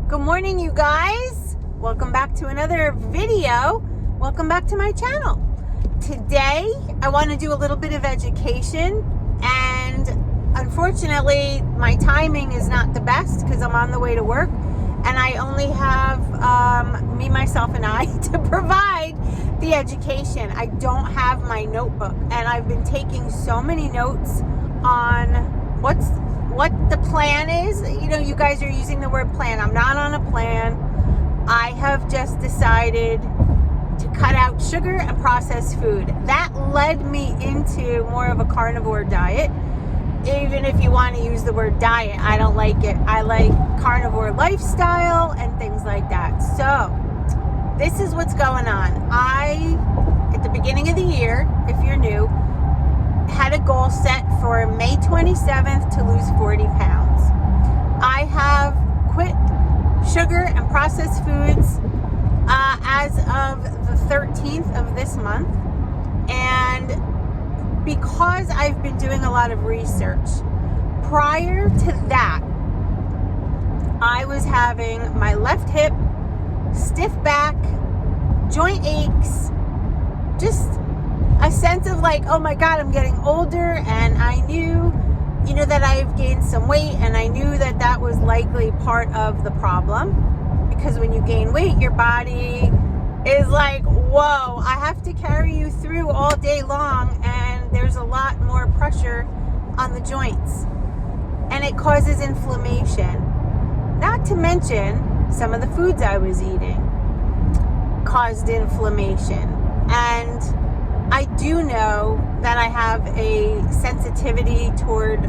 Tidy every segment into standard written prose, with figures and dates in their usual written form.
Good morning, you guys. Welcome back to another video. Welcome back to my channel. Today, I want to do a little bit of education, and unfortunately, my timing is not the best because I'm on the way to work, and I only have me, myself, and I to provide the education. I don't have my notebook, and I've been taking so many notes on what the plan is. You know, you guys are using the word plan. I'm not on a plan. I have just decided to cut out sugar and processed food. That led me into more of a carnivore diet. Even if you want to use the word diet, I don't like it. I like carnivore lifestyle and things like that. So this is what's going on. At the beginning of the year, if you're new, had a goal set for May 27th to lose 40 pounds. I have quit sugar and processed foods as of the 13th of this month. And because I've been doing a lot of research, prior to that, I was having my left hip, stiff back, joint aches, just a sense of like, oh my God, I'm getting older, and I knew, that I've gained some weight, and I knew that that was likely part of the problem, because when you gain weight, your body is like, whoa, I have to carry you through all day long, and there's a lot more pressure on the joints, and it causes inflammation. Not to mention, some of the foods I was eating caused inflammation, and I do know that I have a sensitivity toward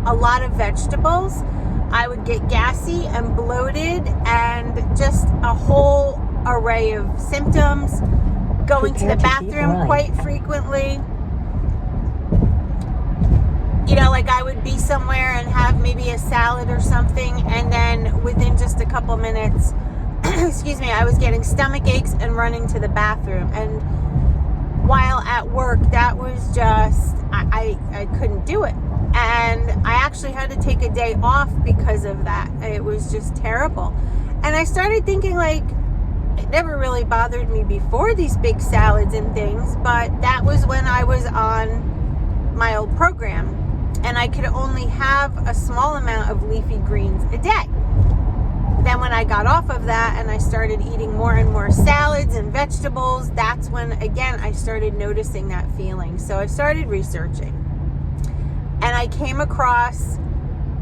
a lot of vegetables. I would get gassy and bloated and just a whole array of symptoms, going to the bathroom quite frequently. Like I would be somewhere and have maybe a salad or something, and then within just a couple minutes, I was getting stomach aches and running to the bathroom. And while at work, that was just, I couldn't do it. And I actually had to take a day off because of that. It was just terrible. And I started thinking, like, it never really bothered me before, these big salads and things, but that was when I was on my old program, and I could only have a small amount of leafy greens a day. Then when I got off of that and I started eating more and more salads and vegetables, that's when, again, I started noticing that feeling. So I started researching, and I came across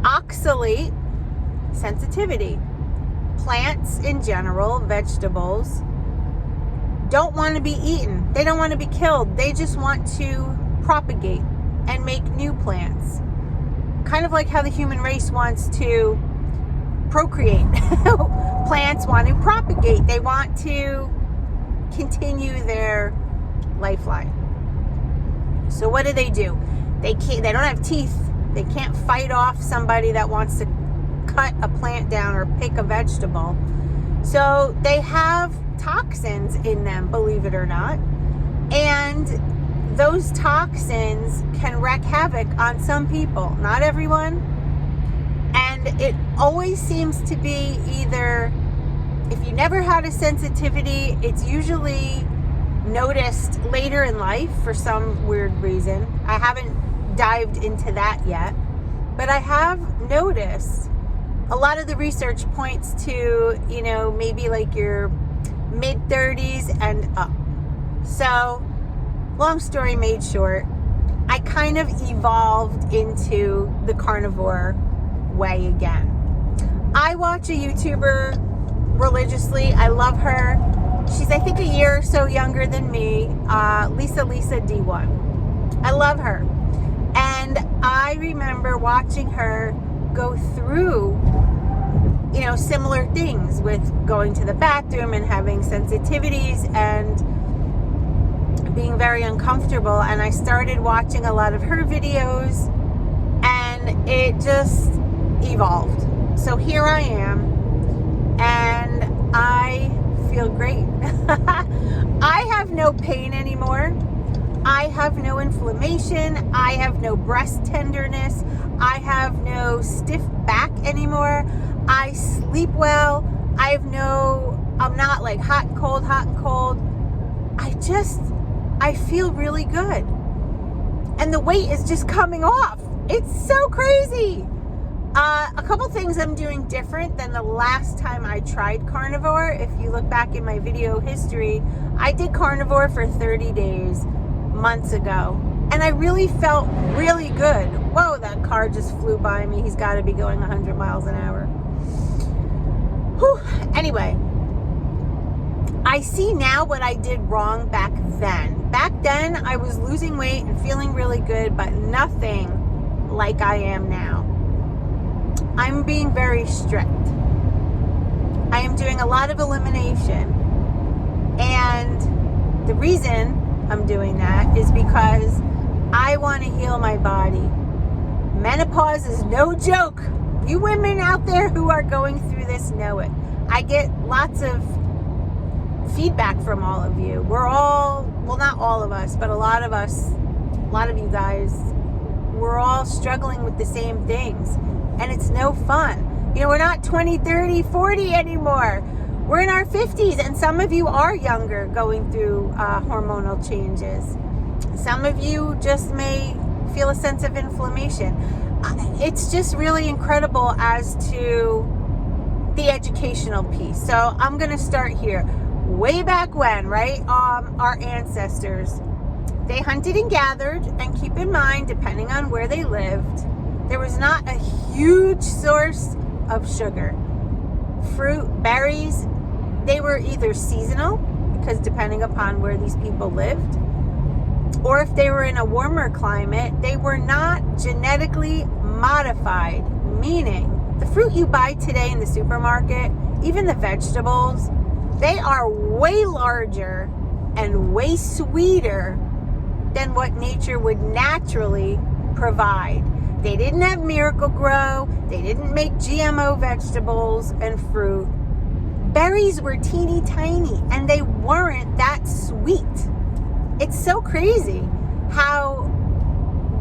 oxalate sensitivity. Plants in general, vegetables, don't want to be eaten. They don't want to be killed. They just want to propagate and make new plants. Kind of like how the human race wants to procreate. Plants want to propagate. They want to continue their lifeline. So what do? They don't have teeth. They can't fight off somebody that wants to cut a plant down or pick a vegetable. So they have toxins in them, believe it or not. And those toxins can wreak havoc on some people, not everyone. And it always seems to be either, if you never had a sensitivity, it's usually noticed later in life for some weird reason. I haven't dived into that yet, but I have noticed a lot of the research points to, maybe like your mid-30s and up. So, long story made short, I kind of evolved into the carnivore way again. I watch a YouTuber religiously. I love her. She's, I think, a year or so younger than me. Lisa D1. I love her. And I remember watching her go through, similar things with going to the bathroom and having sensitivities and being very uncomfortable. And I started watching a lot of her videos, and it just evolved. So here I am, and I feel great. I have no pain anymore. I have no inflammation. I have no breast tenderness. I have no stiff back anymore. I sleep well. I'm not like hot and cold. I feel really good. And the weight is just coming off. It's so crazy. A couple things I'm doing different than the last time I tried carnivore. If you look back in my video history, I did carnivore for 30 days months ago. And I really felt really good. Whoa, that car just flew by me. He's got to be going 100 miles an hour. Whew. Anyway, I see now what I did wrong back then. Back then, I was losing weight and feeling really good, but nothing like I am now. I'm being very strict. I am doing a lot of elimination. And the reason I'm doing that is because I want to heal my body. Menopause is no joke. You women out there who are going through this know it. I get lots of feedback from all of you. We're all, well, not all of us, but a lot of you guys, we're all struggling with the same things. And it's no fun. You know, we're not 20, 30, 40 anymore. We're in our 50s, and some of you are younger going through hormonal changes. Some of you just may feel a sense of inflammation. It's just really incredible as to the educational piece. So I'm going to start here. Way back when, right? Our ancestors, they hunted and gathered, and keep in mind, depending on where they lived, there was not a huge source of sugar. Fruit, berries, they were either seasonal, because depending upon where these people lived, or if they were in a warmer climate, they were not genetically modified, meaning the fruit you buy today in the supermarket, even the vegetables, they are way larger and way sweeter than what nature would naturally provide. They didn't have Miracle-Gro. They didn't make GMO vegetables and fruit. Berries were teeny tiny, and they weren't that sweet. It's so crazy how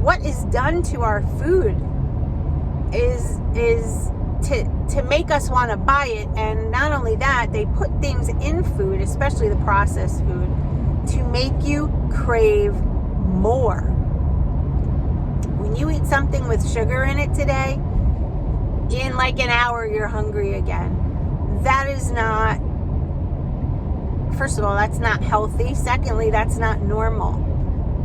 what is done to our food is to make us want to buy it. And not only that, they put things in food, especially the processed food, to make you crave more. When you eat something with sugar in it today, in like an hour, you're hungry again. That is not, first of all, that's not healthy. Secondly, that's not normal.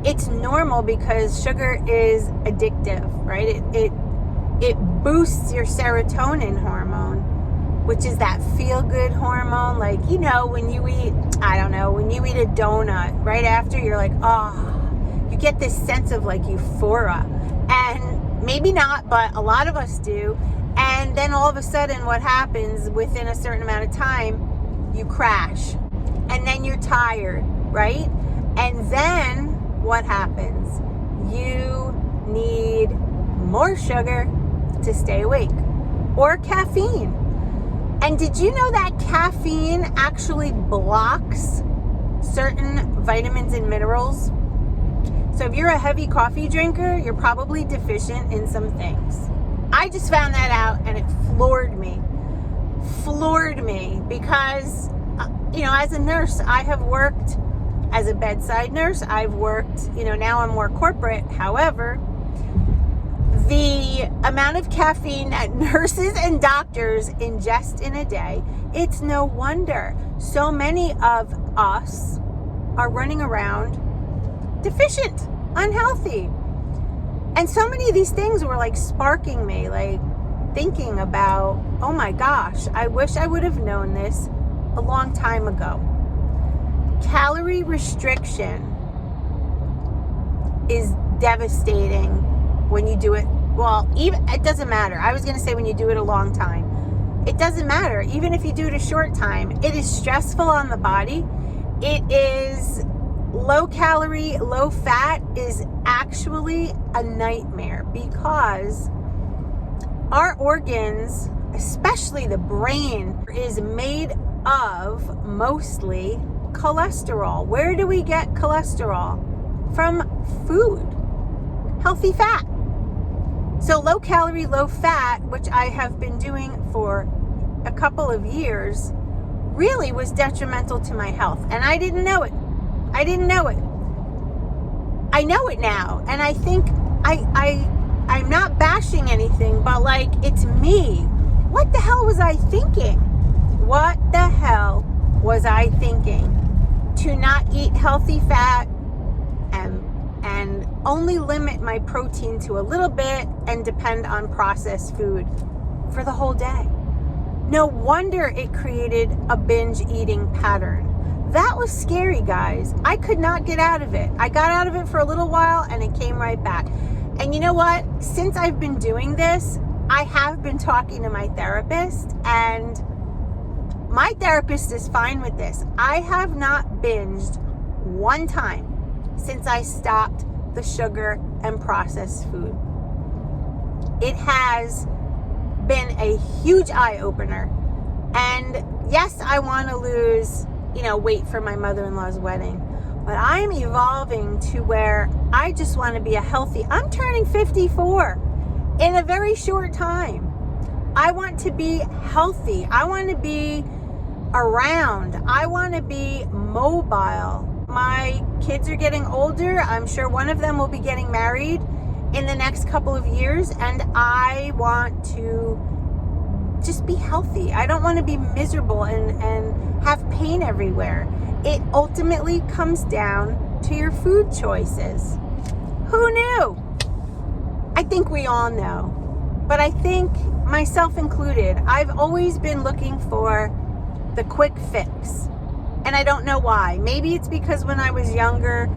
It's normal because sugar is addictive, right? It boosts your serotonin hormone, which is that feel-good hormone. Like, you know, when you eat, when you eat a donut, right after, you're like, you get this sense of like euphoria. And maybe not, but a lot of us do. And then all of a sudden, what happens within a certain amount of time, you crash. And then you're tired, right? And then what happens? You need more sugar to stay awake, or caffeine. And did you know that caffeine actually blocks certain vitamins and minerals? So if you're a heavy coffee drinker, you're probably deficient in some things. I just found that out, and it floored me because, as a nurse, I have worked as a bedside nurse. I've worked, now I'm more corporate. However, the amount of caffeine that nurses and doctors ingest in a day, it's no wonder so many of us are running around deficient, unhealthy. And so many of these things were like sparking me, like thinking about, oh my gosh, I wish I would have known this a long time ago. Calorie restriction is devastating when you do it. Well, even it doesn't matter. I was going to say when you do it a long time. It doesn't matter. Even if you do it a short time, it is stressful on the body. It is low calorie, low fat is actually a nightmare because our organs, especially the brain, is made of mostly cholesterol. Where do we get cholesterol? From food, healthy fat. So low calorie, low fat, which I have been doing for a couple of years really was detrimental to my health. And I didn't know it. I know it now. And I think I'm not bashing anything, but like, it's me. What the hell was I thinking? What the hell was I thinking? To not eat healthy fat and only limit my protein to a little bit and depend on processed food for the whole day. No wonder it created a binge eating pattern. That was scary, guys. I could not get out of it. I got out of it for a little while and it came right back. And you know what? Since I've been doing this, I have been talking to my therapist, and my therapist is fine with this. I have not binged one time since I stopped the sugar and processed food. It has been a huge eye-opener. And yes, I want to lose, weight for my mother-in-law's wedding. But I'm evolving to where I just want to be I'm turning 54 in a very short time. I want to be healthy. I want to be around. I want to be mobile. My kids are getting older. I'm sure one of them will be getting married in the next couple of years, and I want to just be healthy. I don't want to be miserable and have pain everywhere. It ultimately comes down to your food choices. Who knew? I think we all know. But I think, myself included, I've always been looking for the quick fix. And I don't know why. Maybe it's because when I was younger,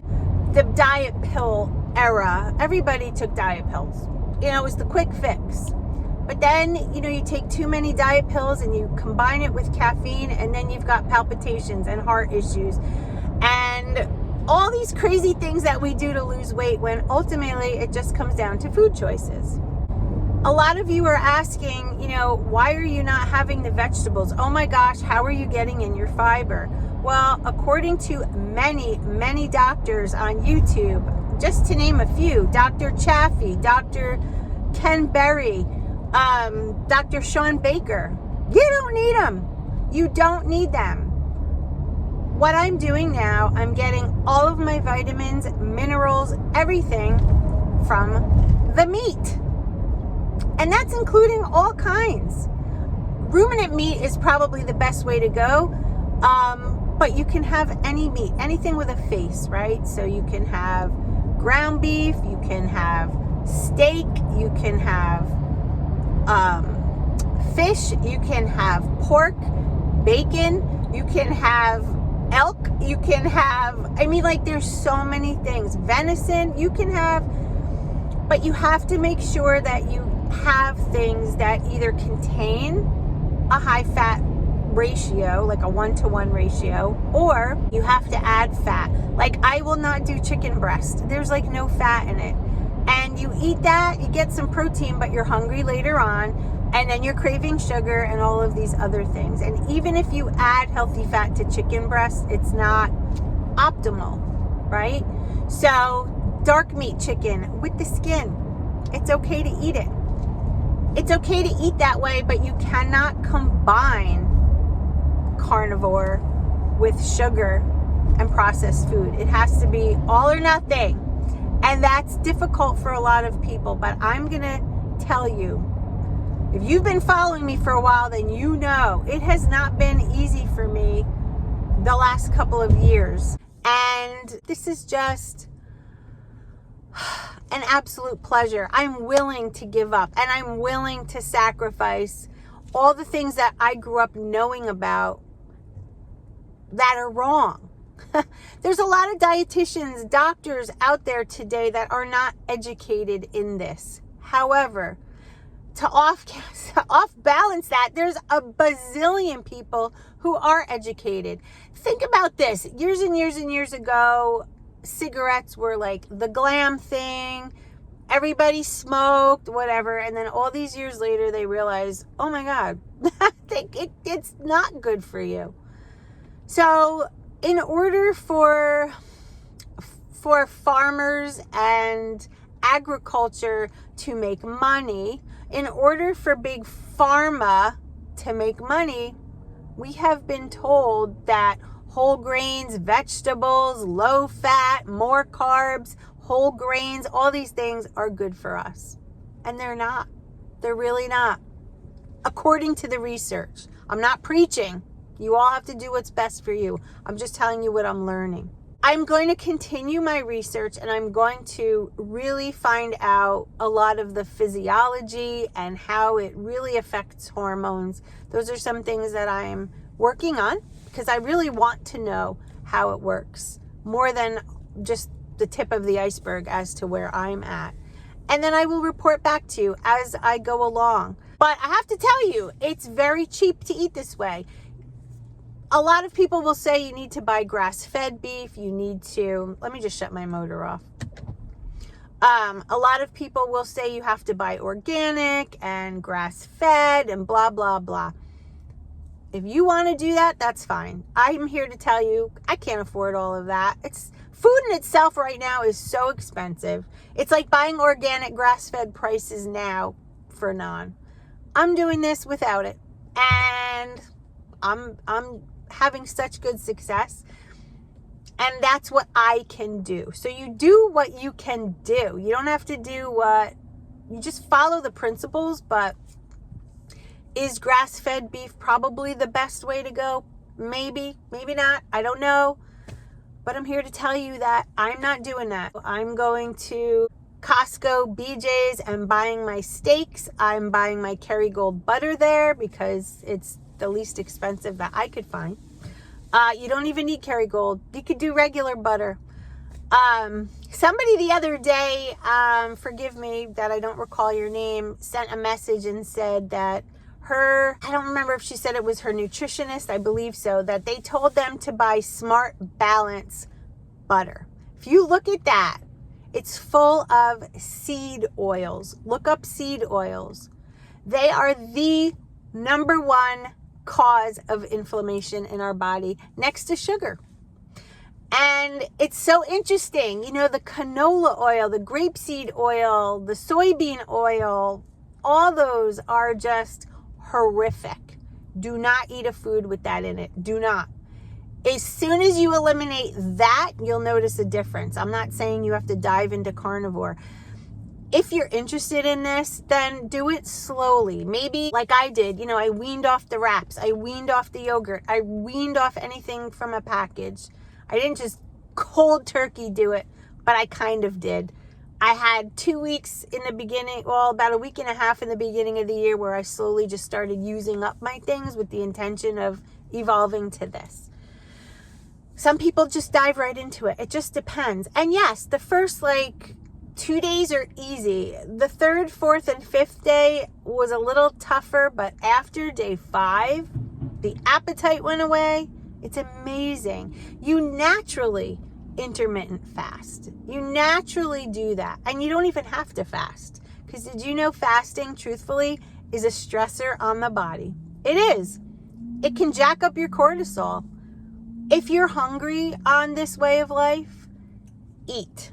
the diet pill era, everybody took diet pills. It was the quick fix. But then, you take too many diet pills and you combine it with caffeine, and then you've got palpitations and heart issues and all these crazy things that we do to lose weight, when ultimately it just comes down to food choices. A lot of you are asking, why are you not having the vegetables? Oh my gosh, how are you getting in your fiber? Well, according to many, many doctors on YouTube, just to name a few, Dr. Chaffee, Dr. Ken Berry, Dr. Sean Baker, you don't need them. You don't need them. What I'm doing now, I'm getting all of my vitamins, minerals, everything from the meat. And that's including all kinds. Ruminant meat is probably the best way to go. But you can have any meat, anything with a face, right? So you can have ground beef, you can have steak, you can have fish, you can have pork, bacon, you can have elk, you can have, there's so many things. Venison, you can have, but you have to make sure that you have things that either contain a high fat ratio, like a 1-to-1 ratio, or you have to add fat. Like, I will not do chicken breast. There's no fat in it. And you eat that, you get some protein, but you're hungry later on, and then you're craving sugar and all of these other things. And even if you add healthy fat to chicken breast, it's not optimal, right? So dark meat chicken with the skin, it's okay to eat it. It's okay to eat that way, but you cannot combine carnivore with sugar and processed food. It has to be all or nothing. And that's difficult for a lot of people, but I'm going to tell you, if you've been following me for a while, then you know it has not been easy for me the last couple of years. And this is just an absolute pleasure. I'm willing to give up, and I'm willing to sacrifice all the things that I grew up knowing about that are wrong. There's a lot of dietitians, doctors out there today that are not educated in this. However, to off balance that, there's a bazillion people who are educated. Think about this. Years and years and years ago, cigarettes were like the glam thing. Everybody smoked, whatever. And then all these years later, they realize, oh my God, it's not good for you. So in order for farmers and agriculture to make money, in order for big pharma to make money, we have been told that whole grains, vegetables, low fat, more carbs, whole grains, all these things are good for us. And they're not. They're really not. According to the research. I'm not preaching. You all have to do what's best for you. I'm just telling you what I'm learning. I'm going to continue my research, and I'm going to really find out a lot of the physiology and how it really affects hormones. Those are some things that I'm working on because I really want to know how it works more than just the tip of the iceberg as to where I'm at. And then I will report back to you as I go along. But I have to tell you, it's very cheap to eat this way. A lot of people will say you need to buy grass-fed beef. You need to, let me just shut my motor off. A lot of people will say you have to buy organic and grass-fed and blah, blah, blah. If you want to do that, that's fine. I'm here to tell you, I can't afford all of that. Food in itself right now is so expensive. It's like buying organic grass-fed prices now for non. I'm doing this without it. And I'm having such good success, and that's what I can do. So you do what you can do. You don't have to do you just follow the principles. But is grass-fed beef probably the best way to go? Maybe not, I don't know. But I'm here to tell you that I'm not doing that. I'm going to Costco, BJ's, and buying my steaks. I'm buying my Kerrygold butter there because it's the least expensive that I could find. You don't even need Kerrygold. You could do regular butter. Somebody the other day, forgive me that I don't recall your name, sent a message and said that I don't remember if she said it was her nutritionist, I believe so, that they told them to buy Smart Balance butter. If you look at that, it's full of seed oils. Look up seed oils. They are the number one cause of inflammation in our body next to sugar. And it's so interesting. You know, the canola oil, the grapeseed oil, the soybean oil, all those are just horrific. Do not eat a food with that in it. Do not. As soon as you eliminate that, you'll notice a difference. I'm not saying you have to dive into carnivore. If you're interested in this, then do it slowly. Maybe like I did, you know, I weaned off the wraps. I weaned off the yogurt. I weaned off anything from a package. I didn't just cold turkey do it, but I kind of did. I had 2 weeks in the beginning, well, about a week and a half in the beginning of the year where I slowly just started using up my things with the intention of evolving to this. Some people just dive right into it. It just depends. And yes, the first 2 days are easy. The third, fourth, and fifth day was a little tougher, but after day 5, the appetite went away. It's amazing. You naturally intermittent fast. You naturally do that. And you don't even have to fast. Because did you know fasting, truthfully, is a stressor on the body? It is. It can jack up your cortisol. If you're hungry on this way of life, eat.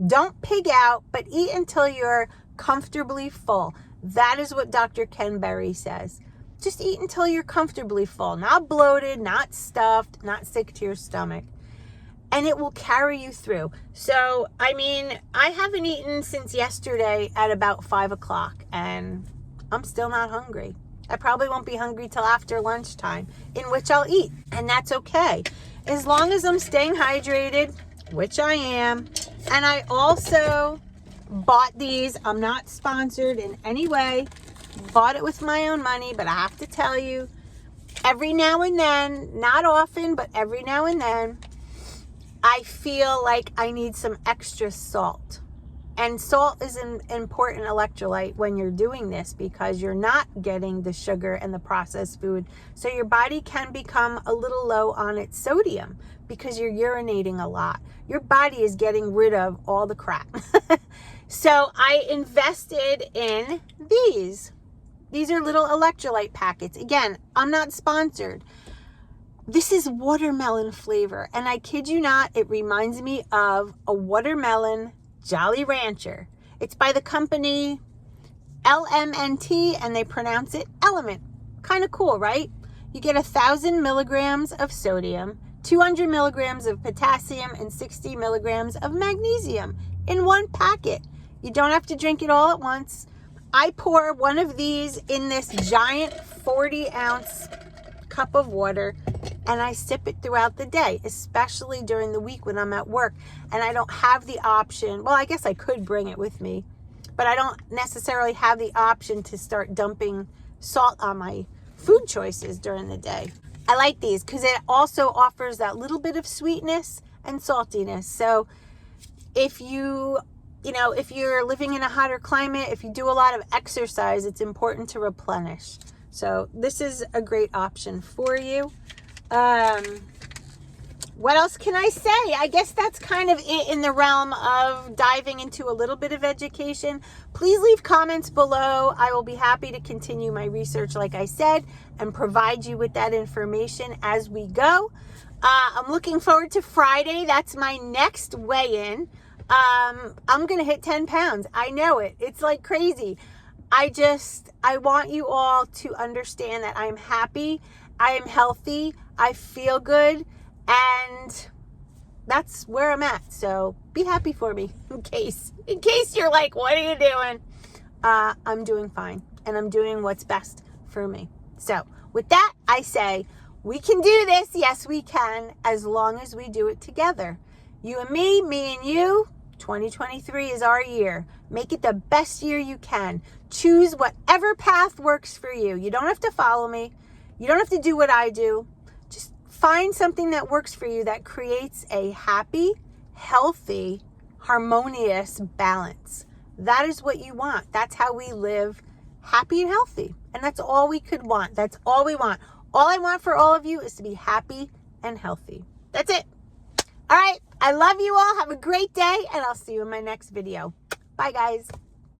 Don't pig out, but eat until you're comfortably full. That is what Dr. Ken Berry says. Just eat until you're comfortably full. Not bloated, not stuffed, not sick to your stomach. And it will carry you through. So, I mean, I haven't eaten since yesterday at about 5 o'clock, and I'm still not hungry. I probably won't be hungry till after lunchtime, in which I'll eat. And that's okay. As long as I'm staying hydrated, which I am. And I also bought these. I'm not sponsored in any way. Bought it with my own money, but I have to tell you, every now and then, not often, but every now and then, I feel like I need some extra salt. And salt is an important electrolyte when you're doing this because you're not getting the sugar and the processed food. So your body can become a little low on its sodium because you're urinating a lot. Your body is getting rid of all the crap. So I invested in these. These are little electrolyte packets. Again, I'm not sponsored. This is watermelon flavor. And I kid you not, it reminds me of a watermelon Jolly Rancher. It's by the company LMNT and they pronounce it Element. Kind of cool, right? You get 1,000 milligrams of sodium, 200 milligrams of potassium, and 60 milligrams of magnesium in one packet. You don't have to drink it all at once. I pour one of these in this giant 40-ounce cup of water, and I sip it throughout the day, especially during the week when I'm at work and I don't have the option. Well, I guess I could bring it with me, but I don't necessarily have the option to start dumping salt on my food choices during the day. I like these because it also offers that little bit of sweetness and saltiness. So if if you're living in a hotter climate, if you do a lot of exercise, it's important to replenish. So this is a great option for you. What else can I say? I guess that's kind of it in the realm of diving into a little bit of education. Please leave comments below. I will be happy to continue my research, like I said, and provide you with that information as we go. I'm looking forward to Friday. That's my next weigh-in. I'm going to hit 10 pounds. I know it. It's like crazy. I want you all to understand that I'm happy. I am healthy. I feel good. And that's where I'm at. So be happy for me in case you're like, what are you doing? I'm doing fine, and I'm doing what's best for me. So with that, I say we can do this. Yes, we can, as long as we do it together. You and me and you. 2023 is our year. Make it the best year you can. Choose whatever path works for you. You don't have to follow me. You don't have to do what I do. Just find something that works for you that creates a happy, healthy, harmonious balance. That is what you want. That's how we live happy and healthy. And that's all we could want. That's all we want. All I want for all of you is to be happy and healthy. That's it. All right. I love you all. Have a great day, and I'll see you in my next video. Bye, guys.